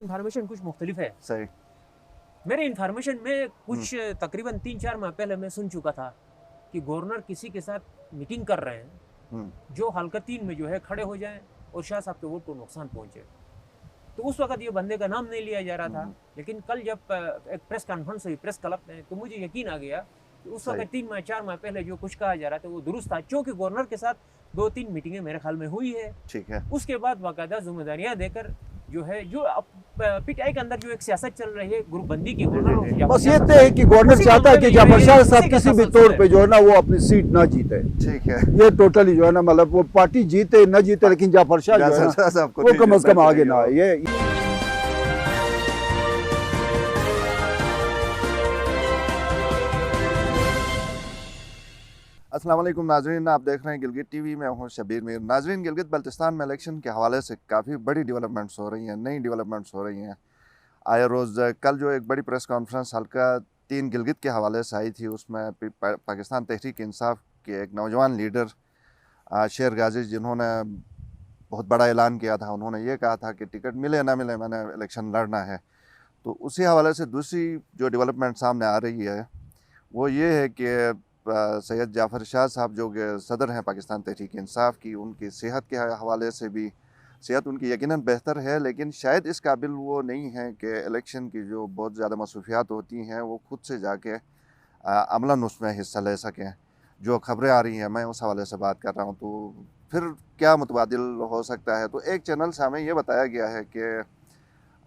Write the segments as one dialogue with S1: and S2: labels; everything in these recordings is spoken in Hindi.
S1: इन्फॉर्मेशन कुछ मुख्तलिफ है।
S2: सही।
S1: मेरे इन्फॉर्मेशन में कुछ तकरीबन 3-4 माह पहले मैं सुन चुका था कि गवर्नर किसी के साथ मीटिंग कर रहे हैं जो हल्का 3 में जो है खड़े हो जाएं और शाह साहब के वोट को नुकसान पहुंचे। तो उस वक्त ये बंदे का नाम नहीं लिया जा रहा था, लेकिन कल जब एक प्रेस कॉन्फ्रेंस हुई प्रेस क्लब में, तो मुझे यकीन आ गया कि उस वक्त 3-4 माह पहले जो कुछ कहा जा रहा था वो दुरुस्त था, क्योंकि गवर्नर के साथ 2-3 मीटिंगें मेरे ख्याल में हुई है।
S2: ठीक है।
S1: उसके बाद बाकायदा जिम्मेदारियां देकर जो है जो पीटीआई के अंदर जो एक सियासत चल रही है ग्रुपबंदी की,
S3: बस ये तय है कि गवर्नर चाहता है कि जाफर शाह साहब किसी भी तौर पे जो है ना वो अपनी सीट ना जीते।
S2: ठीक है।
S3: ये टोटली जो है ना मतलब वो पार्टी जीते न जीते, लेकिन जाफर शाह जो है ना वो कम अज कम आगे ना आए।
S2: अस्सलाम वालेकुम नाजरीन, आप देख रहे हैं गिलगित टीवी में हूँ शबीर मीर। नाजरीन, गिलगित बल्तिस्तान में इलेक्शन के हवाले से काफ़ी बड़ी डेवलपमेंट्स हो रही हैं, नई डेवलपमेंट्स हो रही हैं। आए रोज़ कल जो एक बड़ी प्रेस कॉन्फ्रेंस हल्का 3 गिलगित के हवाले से आई थी, उसमें पाकिस्तान तहरीक इंसाफ के एक नौजवान लीडर शेर गाजी, जिन्होंने बहुत बड़ा ऐलान किया था, उन्होंने ये कहा था कि टिकट मिले ना मिले मैंने इलेक्शन लड़ना है। तो उसी हवाले से दूसरी जो डेवलपमेंट सामने आ रही है वो ये है कि सैयद जाफ़र शाह साहब जो कि सदर हैं पाकिस्तान तहरीक इंसाफ की, उनकी सेहत के हवाले से भी सेहत उनकी यकीनन बेहतर है, लेकिन शायद इस काबिल वो नहीं है कि इलेक्शन की जो बहुत ज़्यादा मसरूफियात होती हैं वो खुद से जाके अमलन उसमें हिस्सा ले सकें। जो खबरें आ रही हैं मैं उस हवाले से बात कर रहा हूँ। तो फिर क्या मुतबादिल हो सकता है? तो एक चैनल से हमें ये बताया गया है कि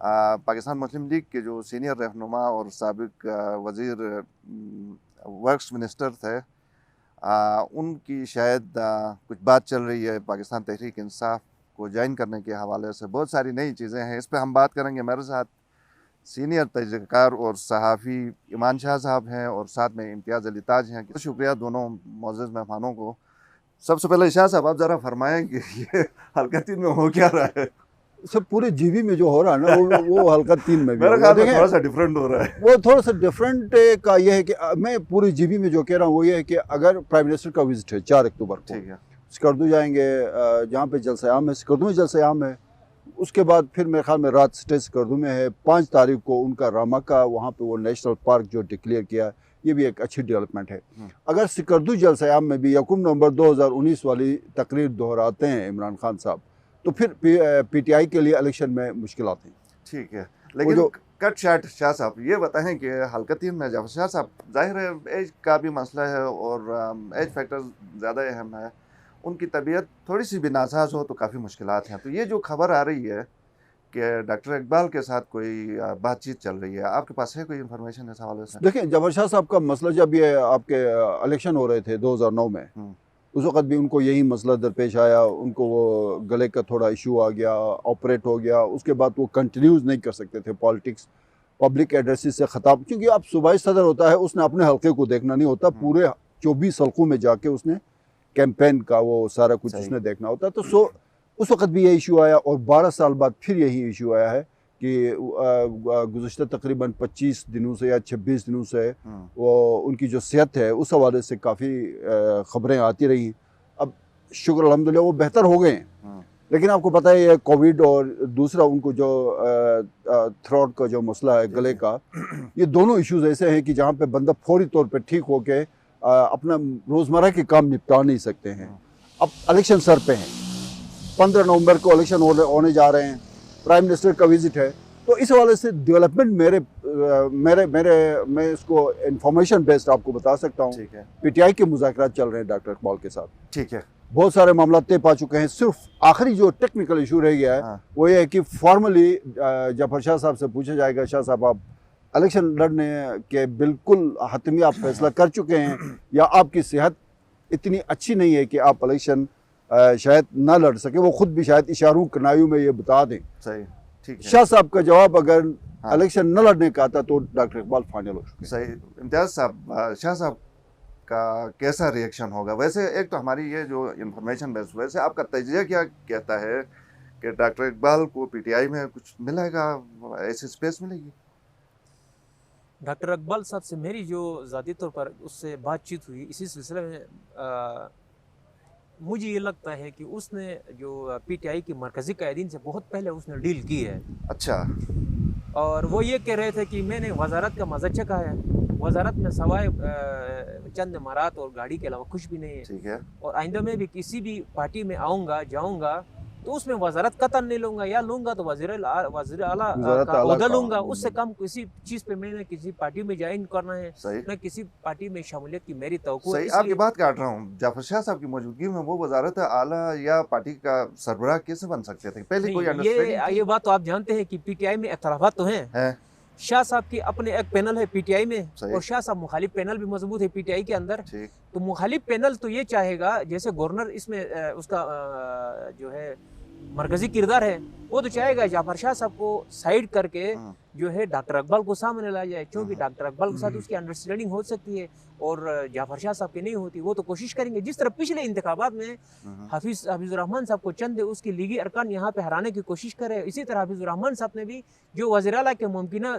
S2: पाकिस्तान मुस्लिम लीग के जो सीनियर रहनुमा और साबिक वज़ीर वर्क्स मिनिस्टर थे, उनकी शायद कुछ बात चल रही है पाकिस्तान तहरीक इंसाफ को ज्वाइन करने के हवाले से। बहुत सारी नई चीज़ें हैं, इस पे हम बात करेंगे। मेरे साथ सीनियर तजज़ियाकार और सहाफ़ी ईमान शाह साहब हैं और साथ में इम्तियाज़ अली ताज हैं। शुक्रिया दोनों मौजूद मेहमानों को। सबसे पहले शाह साहब आप ज़रा फरमाएँ कि ये हल्का 3 में हो क्या रहा है?
S3: सब पूरे जीबी में जो हो रहा है ना वो हल्का 3 में भी
S2: मेरे ख्याल में थोड़ा सा डिफरेंट हो रहा है।
S3: वो थोड़ा सा डिफरेंट का ये है कि मैं पूरी जीबी में जो कह रहा हूँ वो ये है कि अगर प्राइम मिनिस्टर का विजिट है 4 अक्टूबर को,
S2: ठीक है,
S3: स्कर्दू जाएंगे, जहाँ पे जलसा-ए-आम है, स्कर्दू में जलसा-ए-आम है। उसके बाद फिर मेरे ख्याल में रात स्टे स्कर्दू में है। 5 तारीख को उनका रामा का वहाँ पे वो नेशनल पार्क जो डिक्लेयर किया, ये भी एक अच्छी डेवलपमेंट है। अगर स्कर्दू जलसा-ए-आम में भी 1 नवंबर 2019 वाली तकरीर दोहराते हैं इमरान खान साहब, तो फिर पीटीआई के लिए इलेक्शन में मुश्किल आती हैं।
S2: ठीक है, लेकिन कट शार्ट शाह साहब ये बताएं कि हल्का 3 में जाफर शाह साहब, जाहिर है एज का भी मसला है और एज फैक्टर ज़्यादा अहम है। उनकी तबीयत थोड़ी सी भी नासाज हो तो काफ़ी मुश्किलात हैं। तो ये जो खबर आ रही है कि डॉक्टर इकबाल के साथ कोई बातचीत चल रही है, आपके पास है कोई इन्फॉर्मेशन इस हवाले से?
S3: देखिए, जाफर शाह साहब का मसला जब ये आपके इलेक्शन हो रहे थे 2009 में, उस वक़्त भी उनको यही मसला दरपेश आया। उनको वो गले का थोड़ा इशू आ गया, ऑपरेट हो गया। उसके बाद वो कंटिन्यूज़ नहीं कर सकते थे पॉलिटिक्स, पब्लिक एड्रेसेस से ख़िताब, क्योंकि अब सूबाई सदर होता है, उसने अपने हल्के को देखना नहीं होता, पूरे 24 हल्कों में जाके उसने कैंपेन का वो सारा कुछ उसने देखना होता है। तो उस वक़्त भी ये इशू आया और 12 साल बाद फिर यही इशू आया है कि गुज़श्ता तकरीबन 25 दिनों से या 26 दिनों से वो उनकी जो सेहत है उस हवाले से काफ़ी ख़बरें आती रही। अब शुक्र अल्हम्दुलिल्लाह वो बेहतर हो गए हैं, लेकिन आपको पता है ये कोविड और दूसरा उनको जो थ्रोट का जो मसला है गले का, ये दोनों इश्यूज़ ऐसे हैं कि जहाँ पे बंदा फौरी तौर पे ठीक हो के अपना रोज़मर्रा के काम निपटा नहीं सकते हैं। अब इलेक्शन सर पे हैं, 15 नवंबर को इलेक्शन होने जा रहे हैं, प्राइम मिनिस्टर का विजिट है। तो इस हवाले से डेवलपमेंट मैं इसको इंफॉर्मेशन बेस्ड आपको बता सकता हूँ। पीटीआई के मुज़ाकरात चल रहे हैं डॉक्टर इकबाल के साथ। ठीक है, बहुत सारे मामला तय पा चुके हैं। सिर्फ आखिरी जो टेक्निकल इशू रह गया है वो ये है कि फॉर्मली जाफर शाह साहब से पूछा जाएगा, शाह साहब आप इलेक्शन लड़ने के बिल्कुल हतमी आप फैसला कर चुके हैं या आपकी सेहत इतनी अच्छी नहीं है कि आप इलेक्शन शायद ना लड़ सके? वो खुद भी शायद इशारों कनायों में ये बता दें।
S2: सही, ठीक है।
S3: शाह साहब का जवाब अगर इलेक्शन न लड़ने का आता तो डॉक्टर इकबाल फाइनल हो चुके।
S2: सही। इम्तियाज़ साहब, शाह साहब का कैसा रिएक्शन होगा? वैसे एक तो हमारी ये जो इन्फॉर्मेशन बेस, वैसे आपका तजिया क्या कहता है कि डॉक्टर इकबाल को पीटीआई में कुछ मिलेगा, ऐसी स्पेस मिलेगी?
S1: डॉक्टर इकबाल साहब से मेरी जो ज़ाती तौर पर उससे बातचीत हुई इसी सिलसिले में, मुझे ये लगता है कि उसने जो पीटीआई की मरकज़ी कायदीन से बहुत पहले उसने डील की है।
S2: अच्छा।
S1: और वो ये कह रहे थे कि मैंने वजारत का मजा चखा है, वजारत में सवाए चंद इमारत और गाड़ी के अलावा कुछ भी नहीं है।
S2: ठीक है।
S1: और आइंदा में भी किसी भी पार्टी में आऊँगा जाऊँगा तो उसमें वजारत कतन नहीं लूँगा, या लूँगा तो वज़ीर आला का ओहदा लूँगा। उससे कम किसी चीज़ पे मैंने किसी पार्टी में ज्वाइन करना है, न किसी पार्टी में शमूलियत की मेरी तवक्को है।
S2: सही, आपकी बात काट रहा हूँ। जाफर शाह साहब की मौजूदगी में वो वजारत आला या पार्टी का सरबराह कैसे बन सकते थे? पहले कोई अंडरस्टैंडिंग?
S1: ये बात तो आप जानते हैं कि पीटीआई में इख्तलाफात तो हैं। शाह साहब की अपने एक पैनल है पीटीआई में, और शाह साहब मुखालिफ पैनल भी मजबूत है पीटीआई के अंदर। तो मुखालिफ पैनल तो ये चाहेगा, जैसे गवर्नर इसमें उसका जो है मरकजी किरदार है, वो तो चाहेगा जाफर शाह साहब को साइड करके जो है डॉक्टर अकबाल को सामने ला जाए, क्योंकि डॉक्टर अकबाल के साथ उसकी अंडरस्टैंडिंग हो सकती है और जाफर शाह साहब की नहीं होती। वो तो कोशिश करेंगे, जिस तरह पिछले इंतखाबात में हफीजुर रहमान साहब को चंद उसकी लीगी अरकान यहाँ पे हराने की कोशिश करे, इसी तरह हफीजुर रहमान साहब ने भी जो वज़ीर आला के मुमकिना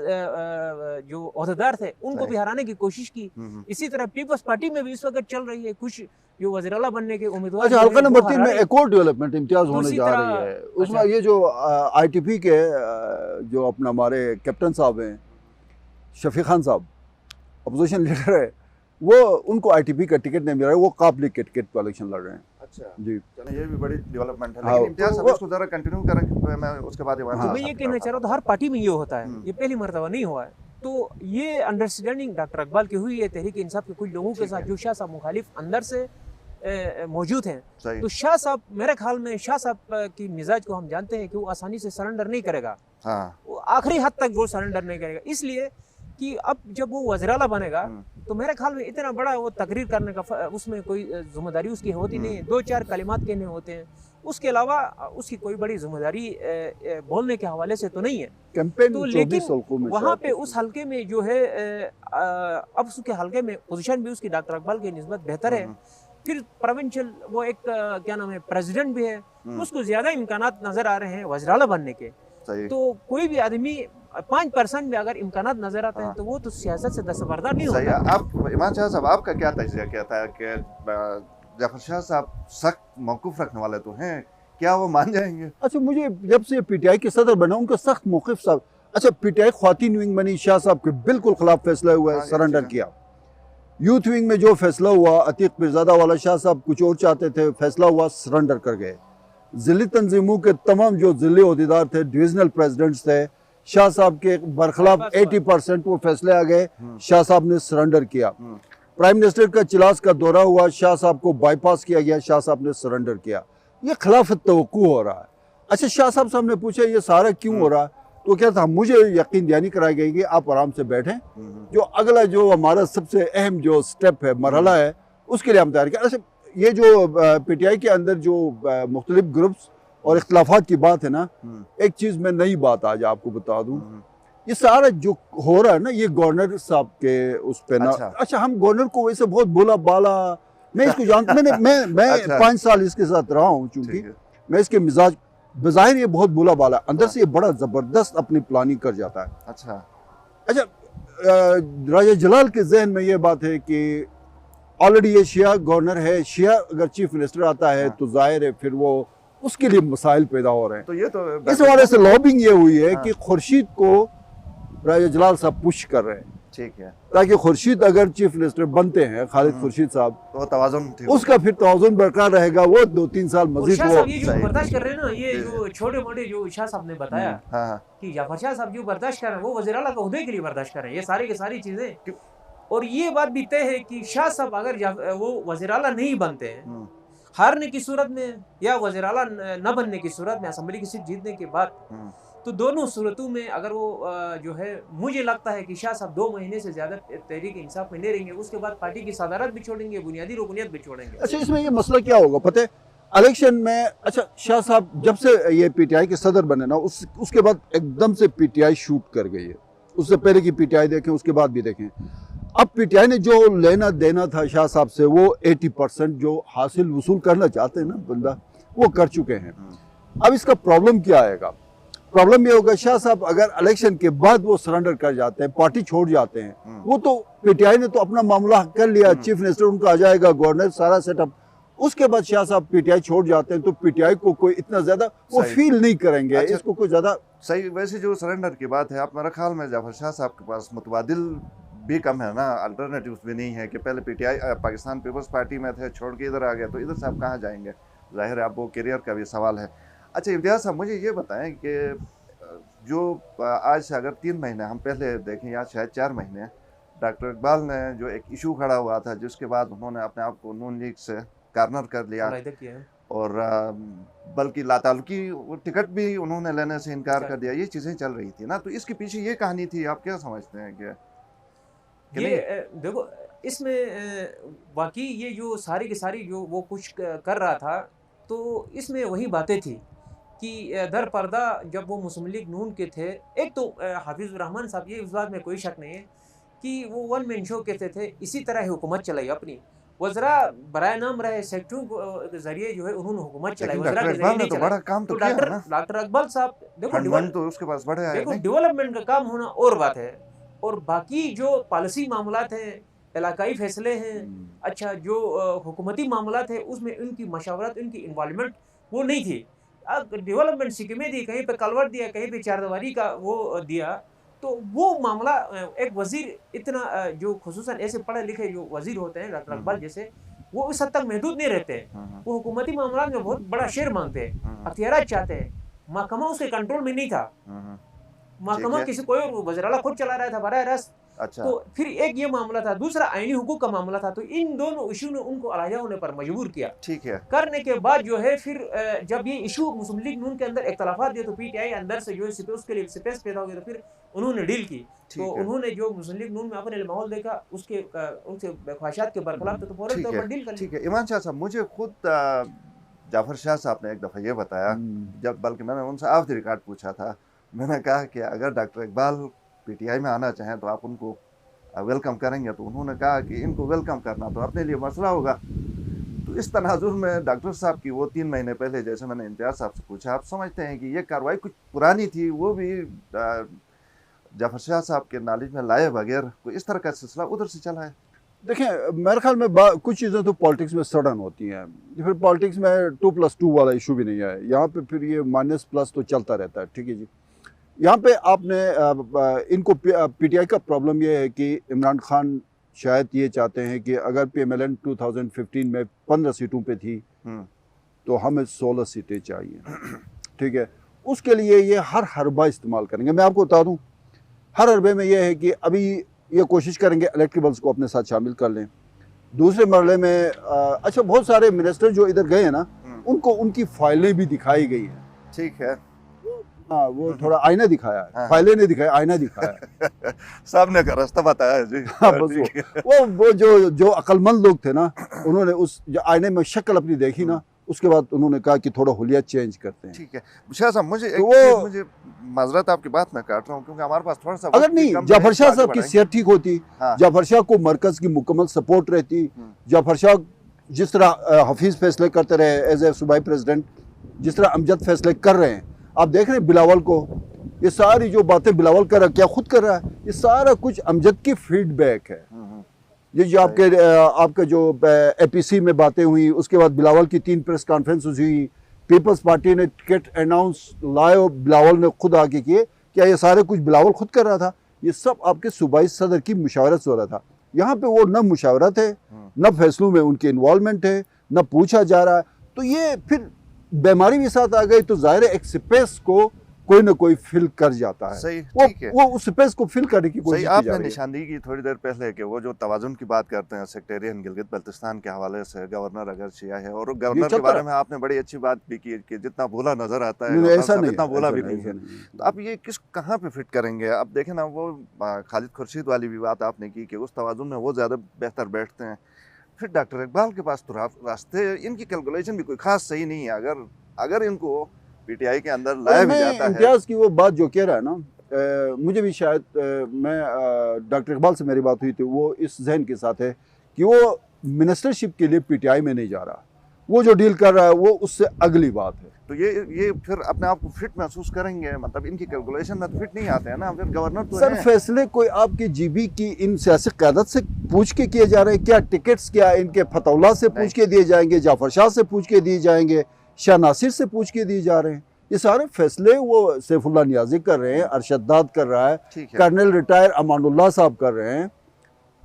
S1: जो ओहदेदार थे उनको भी हराने की कोशिश की। इसी तरह पीपल्स पार्टी में भी इस वक्त चल रही है, कुछ जो वज़ीर आला बनने के उम्मीदवार।
S3: अच्छा, हल्का नंबर 3 में एक और डेवलपमेंट इम्तियाज होने जा रही है। उसमें ये जो आईटीपी के जो अपना हमारे कैप्टन साहब हैं, शफीक खान साहब अपोजिशन लीडर है, वो उनको आईटीपी का टिकट नहीं मिल रहा है, वो काबली के टिकट पर इलेक्शन लड़ रहे हैं। अच्छा जी,
S2: ये भी बड़ी डेवलपमेंट है। लेकिन इम्तियाज साहब इसको जरा कंटिन्यू करें, मैं उसके बाद
S1: मैं ये कहना चाह रहा था, हर पार्टी में ये होता है, ये पहली मर्तबा नहीं हुआ है। तो ये अंडरस्टैंडिंग डॉक्टर अकबाल की हुई है तहरीक इंसाफ के कुछ लोगों के साथ जो शाह साहब मुखालिफ अंदर से मौजूद हैं। तो शाह साहब, मेरे ख्याल में शाह साहब की मिजाज को हम जानते हैं कि वो आसानी से सरेंडर नहीं करेगा। वो आखिरी हद तक वो सरेंडर नहीं करेगा, इसलिए कि अब जब वो वज़ीर आला बनेगा तो मेरे ख्याल में इतना बड़ा वो तकरीर करने का उसमें कोई जिम्मेदारी उसकी होती नहीं है। 2-4 कलिमात कहने होते हैं, उसके अलावा उसकी कोई बड़ी जिम्मेदारी बोलने के हवाले से तो नहीं है। तो लेकिन वहाँ पे उस हल्के में जो है अब उसके हल्के में पोजीशन भी उसकी डॉक्टर अकबाल की निस्बत बेहतर है। फिर प्रोविंशियल वो एक क्या नाम है प्रेसिडेंट भी है, उसको ज्यादा इम्कानात नजर आ रहे हैं वज़ीर आला बनने के। तो कोई भी आदमी 5% में अगर इम्कानात नजर आते हैं तो वो तो सियासत से दस्तबरदार नहीं होता।
S2: आप इमाम शाह साहब, आपका क्या तजज़िया कहता है कि जाफर शाह साहब सख्त मौक़िफ़ रखने वाले तो हैं, क्या वो मान जाएंगे?
S3: अच्छा, मुझे जब से पीटीआई के सदर बना उनका सख्त मौक़िफ़ साहब। अच्छा, पीटीआई ख्वातीन विंग बनी, शाह साहब के बिल्कुल खिलाफ फैसला हुआ है, सरेंडर किया। यूथ विंग में जो फैसला हुआ, अतीक पीरज़ादा वाला शाह साहब कुछ और चाहते थे, फैसला हुआ, सरेंडर कर गए। ज़िली तंजीमों के तमाम जो ज़िले ओहदेदार थे, डिविजनल प्रेसिडेंट्स थे, शाह साहब के बरखिलाफ 80% वो फैसले आ गए, शाह साहब ने सरेंडर किया। प्राइम मिनिस्टर का चिलास का दौरा हुआ, शाह साहब को बाईपास किया गया, शाह साहब ने सरेंडर किया। ये खिलाफत तवक्कु हो रहा है। अच्छा, शाह साहब से हमने पूछा ये सारा क्यों हो रहा है, तो क्या था, मुझे यकीन दहानी कराई गई कि आप आराम से बैठें, जो अगला जो हमारा सबसे अहम जो स्टेप है, मरहला है, उसके लिए हम तैयार किया। अच्छा, ये जो पीटीआई के अंदर जो मुख्तलिफ ग्रुप्स और इख्तलाफात की बात है ना, एक चीज़ मैं नई बात आज आपको बता दूं, ये सारा जो हो रहा है ना, ये गवर्नर साहब के उस पे ना। अच्छा, हम गवर्नर को वैसे बहुत बोला बाला, मैं इसको जानता, मैं 5 साल इसके साथ रहा हूँ, चूंकि मैं इसके मिजाज बज़ाहिर ये बहुत बुला बाला, अंदर से ये बड़ा ज़बरदस्त अपनी प्लानिंग कर जाता है। अच्छा, राजा जलाल के जहन में ये बात है कि ऑलरेडी ये शिया गवर्नर है, शिया अगर चीफ मिनिस्टर आता है तो जाहिर है फिर वो उसके लिए मसाइल पैदा हो रहे हैं।
S2: तो ये तो
S3: इस हवाले से लॉबिंग ये हुई है कि खुर्शीद को राजा जलाल साहब पुश कर रहे हैं,
S2: ठीक है,
S3: ताकि खुर्शीद अगर चीफ मिनिस्टर बनते हैं, खालिद खुर्शीद साहब,
S2: तो तवाज़ुन
S3: उसका फिर तवाज़ुन बरकरार रहेगा, वो 2-3 साल मजीद वो
S1: ये जो बर्दाश्त कर रहे हैं ना, ये जो छोटे मोटे जो शाह साहब ने बताया कि जाफर शाह साहब जो बर्दाश्त कर रहे हैं वो वज़ीर आला के ओहदे के लिए बर्दाश्त कर रहे हैं, ये सारी की सारी चीजें। और ये बात भी तय है कि शाह साहब अगर वो वज़ीर आला नहीं बनते हैं, हारने की सूरत में या वज़ीर आला न बनने की सूरत में, असेंबली की सीट जीतने के बाद, तो दोनों सूरतों में अगर वो जो है, मुझे लगता है कि शाह साहब 2 महीने से ज्यादा तहरीक इंसाफ में नहीं रहेंगे, उसके बाद पार्टी की सदारत भी छोड़ेंगे, बुनियादी रुकनियत भी छोड़ेंगे।
S3: अच्छा, इसमें ये मसला क्या होगा पता है, इलेक्शन में, अच्छा शाह साहब जब से ये पीटीआई के सदर बने ना, उसके बाद एकदम से पीटीआई शूट कर गई है। उससे पहले की पीटीआई देखें, उसके बाद भी देखें, अब पीटीआई ने जो लेना देना था शाह साहब से, वो 80% जो हासिल वसूल करना चाहते हैं ना बंदा, वो कर चुके हैं। अब इसका प्रॉब्लम क्या आएगा? प्रॉब्लम ये होगा, शाह साहब अगर इलेक्शन के बाद वो सरेंडर कर जाते हैं, पार्टी छोड़ जाते हैं, वो तो पीटीआई ने तो अपना मामला कर लिया, चीफ मिनिस्टर उनका आ जाएगा, गवर्नर, सारा सेटअप, उसके बाद शाह साहब पीटीआई छोड़ जाते हैं तो पीटीआई को कोई इतना ज्यादा वो
S2: सही।
S3: फील नहीं करेंगे,
S2: अच्छा।
S3: इसको कोई ज्यादा
S2: सही। वैसे जो सरेंडर की बात है, आप मेरा ख्याल में जाफर शाह साहब के पास मुतबादिल भी कम है ना, अल्टरनेटिव्स भी नहीं है कि पहले पीटीआई पाकिस्तान पीपल्स पार्टी में थे, छोड़ के इधर आ गए, तो इधर से आप कहाँ जाएंगे? जाहिर है आप वो करियर का भी सवाल है। अच्छा इम्तियाज़ साहब, मुझे ये बताएं कि जो आज से अगर 3 महीने हम पहले देखें या शायद 4 महीने, डॉक्टर इकबाल ने जो एक इशू खड़ा हुआ था जिसके बाद उन्होंने अपने आप को नून लीग से कार्नर कर लिया और बल्कि लातालुकी टिकट भी उन्होंने लेने से इनकार कर दिया, ये चीज़ें चल रही थी ना, तो इसके पीछे ये कहानी थी, आप क्या समझते हैं कि
S1: ये देखो इसमें वाकई ये जो सारी की सारी जो वो कुछ कर रहा था, तो इसमें वही बातें थी कि दर पर्दा जब वो मुस्लिम लीग नून के थे, एक तो हाफिज़ुर रहमान साहब, ये इस बात में कोई शक नहीं है कि वो वन मैन शो कहते थे, इसी तरह हुकूमत चलाई अपनी। वज़रा बराए नाम रहे, सेक्रेटरी के जरिए जो है उन्होंने हुकूमत चलाई, वज़रा के जरिए नहीं
S2: तो बड़ा काम तो
S1: चलाई।
S2: किया ना,
S1: डॉक्टर इकबाल साहब देखो
S2: तो उसके पास बड़े आए
S1: देखो
S2: नहीं?
S1: डेवलपमेंट का काम होना और बात है, और बाकी जो पॉलिसी मामलात हैं, इलाकाई फैसले हैं, अच्छा जो हुकूमती मामलात है, उसमें उनकी मशावरत, उनकी इन्वॉल्वमेंट वो नहीं थी। डेवलपमेंट स्कीमें दी, कहीं पे कलवर्ट दिया, कहीं पे चारदीवारी का वो दिया, तो वो मामला एक वजीर इतना जो खुसूसन ऐसे पढ़े लिखे जो वजीर होते हैं डॉक्टर इकबाल जैसे, वो इस हद तक महदूद नहीं रहते हैं। वो हुकूमती मामला में बहुत बड़ा शेयर मांगते हैं, अख्तियार चाहते हैं। महकमा उसके कंट्रोल में नहीं था, महकमा किसी कोई वज़ीर खुद चला रहा था बराह रास्त।
S2: अच्छा।
S1: तो फिर एक ये मामला था, दूसरा आईनी हुकूक का मामला था, तो इन दोनों इशू ने उनको अलहदा होने पर मजबूर किया।
S2: ठीक है।
S1: करने के बाद जो है फिर जब ये इशू मुस्लिम लीग नून के अंदर इख्तलाफात दिए, तो पीटीआई अंदर से जो है उसके लिए स्पेस पैदा हो गया, तो फिर उन्होंने डील की। तो उन्होंने जो मुस्लिम लीग नून में अपने लिए माहौल देखा, उसके उनसे ख्वाहिशात के बरखलाफ थे, तो फौरन तौर पर डील कर ली।
S2: ठीक है। ईमान शाह साहब, मुझे खुद जाफर शाह साहब ने एक दफ़ा ये बताया, जब बल्कि मैंने उनसे ऑफ द रिकॉर्ड पूछा था, मैंने कहा कि अगर डॉक्टर इकबाल पीटीआई में आना चाहें तो आप उनको वेलकम करेंगे, तो उन्होंने कहा कि इनको वेलकम करना तो अपने लिए मसला होगा। तो इस तनाजुर में डॉक्टर साहब की वो 3 महीने पहले, जैसे मैंने इम्तियाज़ साहब से पूछा, आप समझते हैं कि ये कार्रवाई कुछ पुरानी थी, वो भी जाफर शाह साहब के नॉलेज में लाए बगैर कोई इस तरह का सिलसिला उधर से चला है?
S3: देखिए, मेरे ख्याल में कुछ चीज़ें तो पॉलिटिक्स में सडन होती हैं, फिर पॉलिटिक्स में 2+2 वाला इशू भी नहीं है यहाँ पे, फिर ये -+ तो चलता रहता है। ठीक है जी। यहाँ पे आपने इनको पीटीआई का प्रॉब्लम ये है कि इमरान खान शायद ये चाहते हैं कि अगर PMLN 2015 में 15 सीटों पे थी तो हमें 16 सीटें चाहिए। ठीक है, उसके लिए ये हर हरबा इस्तेमाल करेंगे। मैं आपको बता दूं, हर हरबे में ये है कि अभी ये कोशिश करेंगे इलेक्टेबल्स को अपने साथ शामिल कर लें। दूसरे मरले में अच्छा, बहुत सारे मिनिस्टर जो इधर गए हैं ना, उनको उनकी फाइलें भी दिखाई गई हैं।
S2: ठीक है।
S3: हाँ, वो थोड़ा आईना दिखाया है, फाइलें नहीं दिखाया, आईना दिखाया है।
S2: सामने का रास्ता बताया है जी।
S3: हाँ, बस वो जो अक्लमंद लोग थे ना, उन्होंने उस आईने में शक्ल अपनी देखी ना, उसके बाद उन्होंने कहा कि थोड़ा हुलिया चेंज करते हैं।
S2: ठीक है शाह साहब, मुझे मुझे माजरत आपकी बात मैं काट रहा हूँ, क्योंकि हमारे पास थोड़ा सा
S3: अगर नहीं जाफर शाह साहब की सेहत ठीक होती, जाफर शाह को मरकज की मुकम्मल सपोर्ट रहती, जाफर शाह जिस तरह हफीज फैसले करते रहे एज ए सूबाई प्रेसिडेंट, जिस तरह अमजद फैसले कर रहे हैं, आप देख रहे हैं बिलावल को, ये सारी जो बातें बिलावल कर रहा है, क्या खुद कर रहा है, ये सारा कुछ अमजद की फीडबैक है। ये जो आपके जो APC में बातें हुई, उसके बाद बिलावल की 3 प्रेस कॉन्फ्रेंस हुई, पीपल्स पार्टी ने टिकट अनाउंस लाए, बिलावल ने खुद आके किए, क्या ये सारे कुछ बिलावल खुद कर रहा था? ये सब आपके सूबाई सदर की मुशावरत से हो रहा था। यहाँ पे वो न मुशावरत है, न फैसलों में उनकी इन्वॉल्वमेंट है, न पूछा जा रहा है। तो ये फिर बीमारी भी साथ आ गई, तो जाहिर है एक स्पेस को कोई ना कोई फिल कर जाता है।
S2: सही, ठीक है।
S3: वो उस स्पेस को फिल करने की कोशिश
S2: आपने निशानदेही की थोड़ी देर पहले कि वो जो तवाजुन की बात करते हैं सेक्रेटेरियन गिलगित बल्तिस्तान के हवाले से, गवर्नर अगर शिया है, और गवर्नर के बारे में आपने बड़ी अच्छी बात भी की कि जितना भोला नजर आता है
S3: ऐसा नहीं,
S2: इतना भोला भी नहीं है। तो आप ये कहाँ पे फिट करेंगे? आप देखें ना, वो खालिद खुर्शीद वाली भी बात आपने की कि उस तवाजुन में वो ज़्यादा बेहतर बैठते हैं। फिर डॉक्टर इकबाल के पास तो रास्ते, इनकी कैलकुलेशन भी कोई खास सही नहीं है। अगर इनको पीटीआई के अंदर लाया भी जाता है।
S3: इम्तियाज़ की वो बात जो कह रहा है ना, मुझे भी शायद मैं डॉक्टर इकबाल से मेरी बात हुई थी, वो इस जहन के साथ है कि वो मिनिस्टरशिप के लिए पीटीआई में नहीं जा रहा, वो जो डील कर रहा है वो उससे अगली बात है।
S2: तो तो ये फिर अपने आप को फिट महसूस करेंगे, मतलब इनकी कैलकुलेशन में तो फिट नहीं आते हैं ना, फिर गवर्नर तो
S3: सर फैसले कोई आपकी जीबी की इन सियासी क़यादत से पूछ के किए जा रहे हैं क्या? टिकट्स क्या इनके फतौला से पूछ के दिए जाएंगे, जाफर शाह से पूछ के दिए जाएंगे, शाह नासिर से पूछ के दिए जा रहे हैं? ये सारे फैसले वो सैफुल्लाह नियाज़ी कर रहे हैं, अरशद दाद कर रहा है, कर्नल रिटायर अमानुल्लाह साहब कर रहे हैं।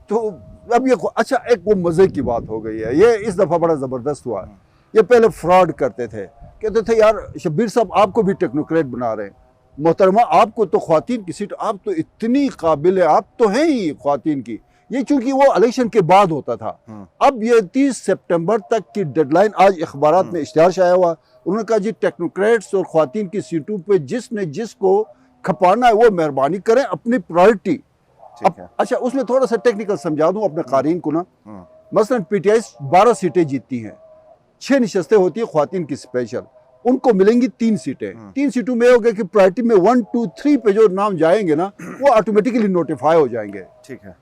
S3: तो अब ये अच्छा एक वो मज़े की बात हो गई है, ये इस दफ़ा बड़ा ज़बरदस्त हुआ है। ये पहले फ्रॉड करते थे, कहते थे यार शब्बीर साहब आपको भी टेक्नोक्रेट बना रहे हैं, मोहतरमा आपको तो ख्वातीन की सीट, आप तो इतनी काबिल है, आप तो हैं ही ख्वातीन की। ये चूंकि वो इलेक्शन के बाद होता था, अब ये 30 सितंबर तक की डेडलाइन, आज अखबारात में इश्तिहार शाया हुआ, उन्होंने कहा जी टेक्नोक्रेट्स और ख्वातीन की सीटों पे जिसने जिसको खपाना है वो मेहरबानी करें, अपनी प्रायोरिटी। अच्छा उसमें थोड़ा सा टेक्निकल समझा दूं अपने कारीन को ना, मसलन पीटीआई 12 सीटें जीतती हैं, 6 नशस्तें होती है ख्वातीन की स्पेशल, उनको मिलेंगी 3 सीटें। 3 सीटों में हो गया कि प्रायोरिटी में 1, 2, 3 पे जो नाम जाएंगे ना वो ऑटोमेटिकली नोटिफाई हो जाएंगे।
S2: ठीक है,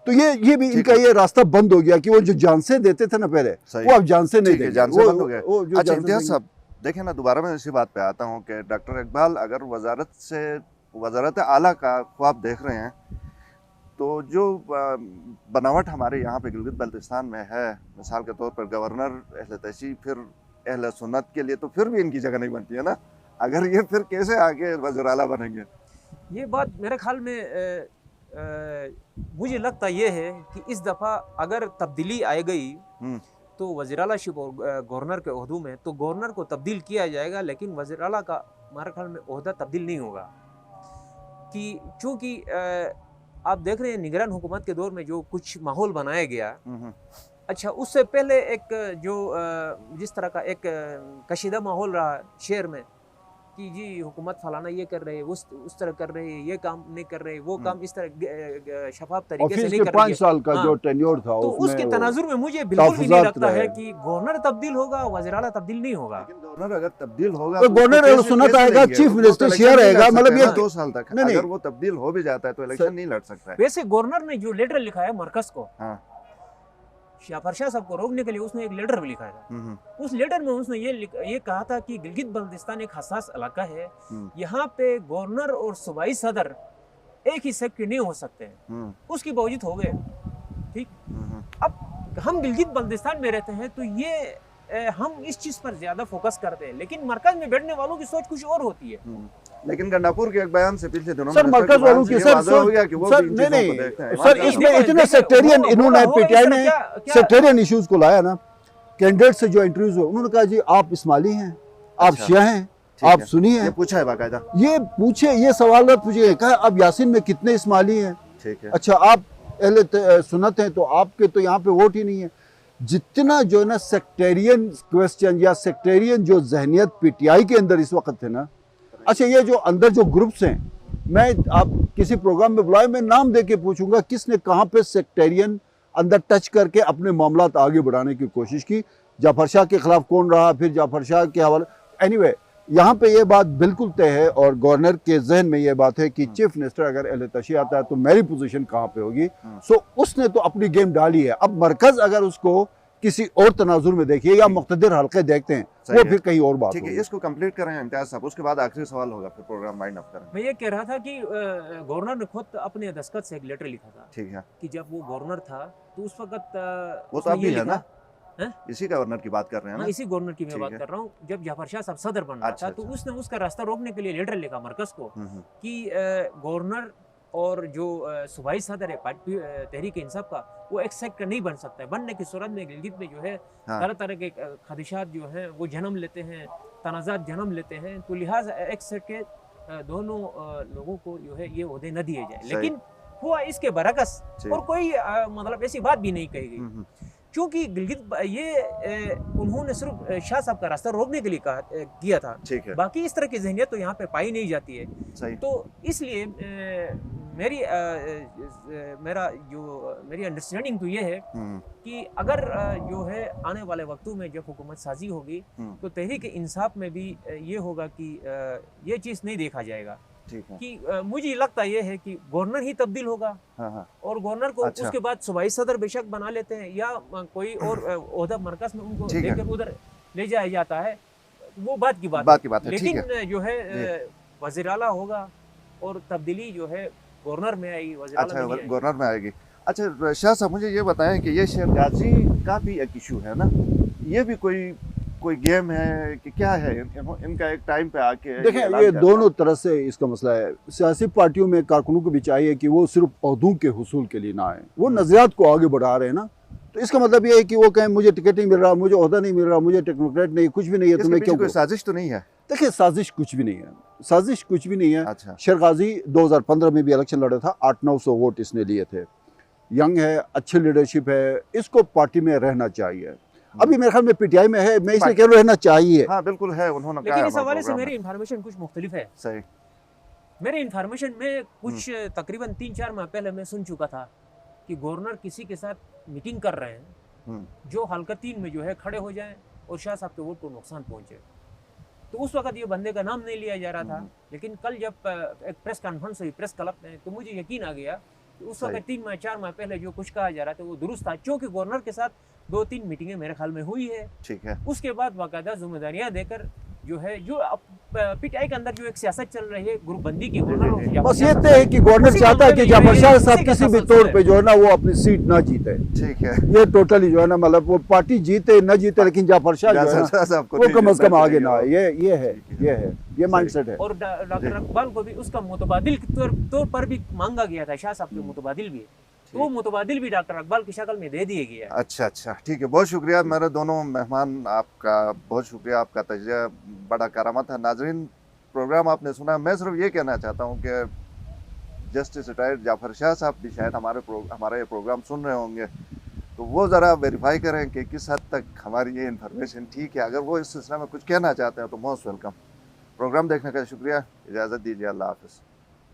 S3: तो ये भी इनका ये रास्ता बंद हो गया कि वो जो जानसे देते थे ना पहले, वो अब जानसे नहीं देंगे,
S2: जानसे बंद हो गया। अच्छा इम्तियाज साहब देखें ना, दोबारा मैं इसी बात पे आता हूँ कि डॉक्टर इकबाल अगर वजारत आला का ख्वाब देख रहे हैं, तो जो बनावट हमारे यहाँ पे गिलगित बल्तिस्तान में है, मिसाल के तौर पर गवर्नर अहले तशी फिर अहले सुन्नत के लिए, तो फिर भी इनकी जगह नहीं बनती है ना, अगर ये फिर कैसे आगे वज़ीर आला बनेंगे?
S1: ये बात मेरे ख्याल में मुझे लगता ये है कि इस दफ़ा अगर तब्दीली आ गई तो वज़ीर आलाशिप और गवर्नर के ओहदों में, तो गवर्नर को तब्दील किया जाएगा, लेकिन वज़ीर आला का हमारे ख्याल में ओहदा तब्दील नहीं होगा। कि चूँकि आप देख रहे हैं निगरान हुकूमत के दौर में जो कुछ माहौल बनाया गया, अच्छा उससे पहले एक जो जिस तरह का एक कशीदा माहौल रहा शहर में कि जी हुकूमत फलाना ये कर रहे हैं, उस तरह कर रहे हैं, ये काम नहीं कर रहे, वो काम इस तरह शफाफ तरीके से नहीं कर रहे।
S3: 5 साल का जो टेन्योर था,
S1: तो उसके तनाजुर में मुझे बिल्कुल भी नहीं लगता है कि गवर्नर तब्दील होगा, वज़ीर आला तब्दील नहीं होगा।
S2: गवर्नर अगर तब्दील होगा
S3: तो गवर्नर सुन्नत आएगा, चीफ मिनिस्टर शेयर रहेगा, मतलब ये
S2: 2 साल तक अगर वो तब्दील हो भी जाता है तो इलेक्शन नहीं लड़ सकता है।
S1: वैसे गवर्नर ने जो लेटर लिखा है मरकज को, जाफर शाह साहब को रोकने के लिए उसने एक लेटर भी लिखा था। उस लेटर में उसने ये कहा था कि गिलगित बल्तिस्तान एक हसास इलाका है, यहाँ पे गवर्नर और सूबाई सदर एक ही सेक्टर नहीं हो सकते हैं, उसकी बावजूद हो गए। ठीक, अब हम गिलगित बल्तिस्तान में रहते हैं तो ये हम इस चीज पर ज्यादा फोकस करते हैं, लेकिन मरकज में बैठने वालों की सोच कुछ और होती है।
S2: लेकिन गंडापुर के एक बयान से पिछले दिनों
S3: सर मरकज वालों की सर नहीं सर इसमें इतने सेक्टेरियन इन्होंने पीटीआई ने सेक्टेरियन इश्यूज को लाया ना, कैंडिडेट से जो इंटरव्यूज हुए उन्होंने कहा जी आप इस्माइली हैं, आप शिया हैं, आप सुन्नी हैं,
S2: पूछा है बाकायदा,
S3: ये पूछे, ये सवाल पूछे, कहा अब यासीन में कितने इस्माइली हैं, अच्छा आप अहले सुन्नत हैं तो आपके तो यहाँ पे वोट ही नहीं है। जितना जो है ना सेक्टेरियन क्वेश्चन या सेक्टेरियन जो जहनियत पीटीआई के अंदर इस वक्त है ना, अच्छा ये जो अंदर जो ग्रुप्स हैं, मैं आप किसी प्रोग्राम में बुलाए, मैं नाम दे के पूछूंगा किसने कहाँ पे सेक्टेरियन अंदर टच करके अपने मामलात आगे बढ़ाने की कोशिश की। जाफर शाह के खिलाफ कौन रहा, फिर जाफर शाह के हवाले, एनीवे यहाँ पे ये बात बिल्कुल तय है और गवर्नर के जहन में ये बात है कि चीफ मिनिस्टर अगर अहले तशी आता है तो मेरी पोजीशन कहाँ पे होगी। सो उसने तो अपनी गेम डाली है, अब मरकज अगर उसको किसी और तनाजुर में देखिए या मुख्तदिर हल्के देखते हैं वो फिर कहीं और बात।
S2: ठीक है, इसको कंप्लीट करें इम्तियाज साहब, उसके बाद आखिरी सवाल होगा, फिर प्रोग्राम वाइंड अप करें।
S1: मैं ये कह रहा था कि गवर्नर ने खुद अपने दस्तखत से एक लेटर लिखा था।
S2: ठीक है,
S1: कि जब वो गवर्नर था तो उस वक्त
S2: वो तो अभी है ना, इसी गवर्नर की बात कर रहे हैं ना?
S1: इसी गवर्नर की मैं बात कर रहा हूँ। जब जाफर शाह साहब सदर बन रहा था तो उसने उसका रास्ता रोकने के लिए लेटर लिखा मरकज को कि गवर्नर और जो सूबाई सदर है तहरीक इंसाफ का, वो एक सेक्टर नहीं बन सकता है। बनने की सूरत में गिलगित में जो है तरह तरह के खदशात जो हैं वो जन्म लेते हैं, तनाज़ात जन्म लेते हैं, तो लिहाजा एक सेट के दोनों लोगों को जो है ये ओहदे न दिए जाए। लेकिन हुआ इसके बरकस, और कोई मतलब ऐसी बात भी नहीं कही गई, क्योंकि गिलगित ये उन्होंने सिर्फ शाह साहब का रास्ता रोकने के लिए किया था। बाकी इस तरह की जहनियत तो यहाँ पे पाई नहीं जाती है। तो इसलिए मेरी अंडरस्टैंडिंग तो ये है कि अगर जो है आने वाले वक्तों में जब हुकूमत साजी होगी तो तहरीक इंसाफ में भी ये होगा कि ये चीज़ नहीं देखा जाएगा कि मुझे लगता ये है कि गवर्नर ही तब्दील होगा। और गवर्नर को उसके बाद सूबाई सदर बेशक बना लेते हैं या कोई और ओहदा मरकज में उनको लेकर उधर ले जाया जाता है। वो बात की बात
S2: है, ठीक
S1: लेकिन
S2: है।
S1: जो है वज़ीर आला होगा और तब्दीली जो है गवर्नर में आएगी, वज़ीर आला
S2: अच्छा,
S1: में नहीं आएगी।
S2: गवर्नर में आएगी। अच्छा शाह साहब, मुझे ये बताएं कि ये शेर गाजी का भी एक इशू है ना, ये भी कोई गेम है कि क्या है? इनका एक टाइम पे आके
S3: देखें, ये दोनों तरह से इसका मसला है। सियासी पार्टियों में कारकुनों को भी चाहिए कि वो सिर्फ पौधों के हुसूल के लिए ना आए, वो नज़रियात को आगे बढ़ा रहे हैं ना। तो इसका मतलब ये है कि वो कहें मुझे टिकट नहीं मिल रहा, मुझे ओहदा नहीं मिल रहा, मुझे टेक्नोक्रेट नहीं, कुछ भी नहीं है, तुम्हें क्यों?
S2: कोई साजिश तो नहीं है?
S3: देखिए, साजिश कुछ भी नहीं है, साजिश कुछ भी नहीं है।
S2: अच्छा।
S3: शेर गाजी 2015 में भी इलेक्शन लड़ा था, 800-900 वोट इसने लिए थे। यंग है, अच्छी लीडरशिप है, इसको पार्टी में रहना चाहिए। अभी मेरे ख्याल में पीटीआई में है, मैं इसलिए कह रहा हूं रहना चाहिए।
S2: हाँ बिल्कुल है, उन्होंने कहा।
S1: लेकिन इस हवाले से मेरी इन्फॉर्मेशन कुछ मुख्तलिफ है।
S2: सही।
S1: मेरी इन्फॉर्मेशन में कुछ तकरीबन 3-4 माह पहले मैं सुन चुका था कि गवर्नर किसी के साथ मीटिंग कर रहे हैं जो हल्का 3 में जो है खड़े हो जाएं और शाह साहब के वोट को नुकसान पहुंचे। तो उस वक्त ये बंदे का नाम नहीं लिया जा रहा था, लेकिन कल जब एक प्रेस कॉन्फ्रेंस हुई प्रेस क्लब में, तो मुझे यकीन आ गया कि उस वक्त 3-4 माह पहले जो कुछ कहा जा रहा था वो दुरुस्त था, क्योंकि गवर्नर के साथ 2-3 मीटिंगें मेरे ख्याल में हुई है।
S2: ठीक है।
S1: उसके बाद बाकायदा जिम्मेदारियां देकर जो है, जो पीटीआई के अंदर जो एक सियासत चल रही है ग्रुपबंदी की,
S3: बस ये तय है कि गवर्नर चाहता है कि जाफर शाह साहब किसी भी तौर पे जो है ना वो अपनी सीट ना जीते।
S2: ठीक है।
S3: ये टोटली जो है ना, मतलब वो पार्टी जीते ना जीते, लेकिन जाफर शाह जो है ना वो कम अज कम आगे ना आए। ये माइंडसेट है।
S1: और डॉक्टर अकबाल को भी उसका मुतबादिल के तौर पर भी मांगा गया था, शाह साहब के मुतबादिल भी, तो वो मुतबादिल भी डॉक्टर अकबाल की शक्ल में दे दिए गया।
S2: अच्छा, ठीक है, बहुत शुक्रिया मेरे दोनों मेहमान, आपका बहुत शुक्रिया, आपका तजिया बड़ा करामत है। नाजरीन, प्रोग्राम आपने सुना। मैं सिर्फ ये कहना चाहता हूँ कि जस्टिस रिटायर्ड जाफर शाह साहब भी शायद हमारा ये प्रोग्राम सुन रहे होंगे, तो वो ज़रा वेरीफाई करें कि किस हद तक हमारी ये इन्फॉर्मेशन ठीक है। अगर वो इस सिलसिले में कुछ कहना चाहते हैं तो मोस्ट वेलकम। प्रोग्राम देखने का शुक्रिया, इजाज़त दीजिए, अल्लाह हाफ़िज़।